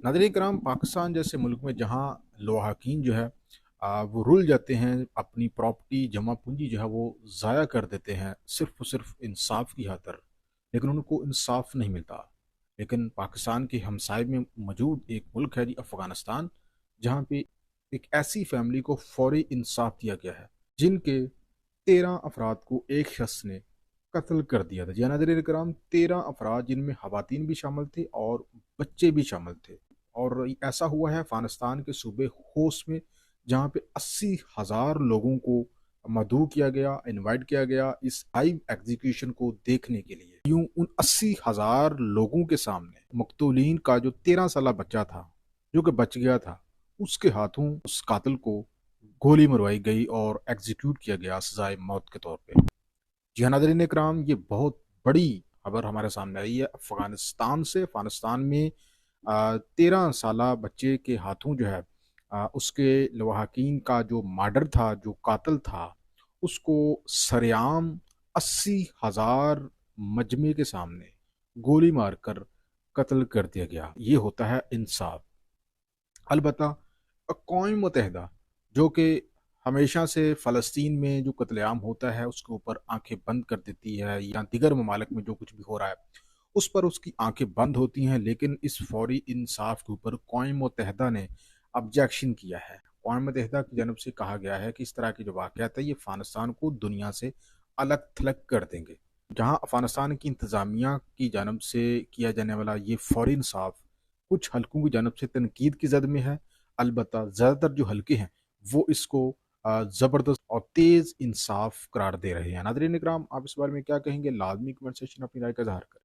नाज़रीन कराम, पाकिस्तान जैसे मुल्क में जहाँ लवाहकीन जो है वो रुल जाते हैं, अपनी प्रॉपर्टी जमा पूंजी जो है वो ज़ाया कर देते हैं सिर्फ और सिर्फ इंसाफ की खातिर, लेकिन उनको इंसाफ नहीं मिलता। लेकिन पाकिस्तान के हमसाए में मौजूद एक मुल्क है जी, अफ़गानिस्तान, जहाँ पे एक ऐसी फैमिली को फौरी इंसाफ दिया गया है जिनके 13 अफराद को एक शख्स ने कत्ल कर दिया था। जी हाँ नाज़रीन कराम, 13 अफराद जिनमें खवातीन भी शामिल थे और बच्चे भी शामिल थे। और ऐसा हुआ है अफगानिस्तान के सूबे होस्ट में, जहाँ पे 80,000 लोगों को मदऊ किया गया, इनवाइट किया गया इस लाइव एग्जीक्यूशन को देखने के लिए। यूं उन 80,000 लोगों के सामने मकतूलीन का जो 13 साल बच्चा था, जो कि बच गया था, उसके हाथों उस कातिल को गोली मरवाई गई और एग्जीक्यूट किया गया सजाए मौत के तौर पे। जी हाँ नाज़रीन इकराम, ये बहुत बड़ी खबर हमारे सामने आई है अफगानिस्तान से। अफगानिस्तान में 13 साला बच्चे के हाथों जो है उसके लवाहकीन का जो मर्डर था, जो कातिल था, उसको सरेआम 80,000 मजमे के सामने गोली मारकर कत्ल कर दिया गया। ये होता है इंसाफ। अलबत्ता अक़वाम मुत्तहिदा, जो कि हमेशा से फ़लस्तीन में जो कत्लेआम होता है उसके ऊपर आंखें बंद कर देती है, या दीगर ममालिक में जो कुछ भी हो रहा है उस पर उसकी आंखें बंद होती हैं, लेकिन इस फौरी इंसाफ के ऊपर अक़वाम मुत्तहिदा ने ऑब्जेक्शन किया है। अक़वाम मुत्तहिदा की जानब से कहा गया है कि इस तरह के जो वाक़यात है ये अफ़गानिस्तान को दुनिया से अलग थलग कर देंगे। जहाँ अफ़गानिस्तान की इंतज़ामिया की जानब से किया जाने वाला ये फौरी इंसाफ कुछ हलकों की जानब से तनकीद की जद में है। अलबत्ता ज़्यादातर जो हलके हैं वो इसको ज़बरदस्त और तेज़ इंसाफ करार दे रहे हैं। नाज़रीन इकराम, आप इस बारे में क्या कहेंगे? लाजमी कमेंट सेक्शन में अपनी राय का इज़हार करें।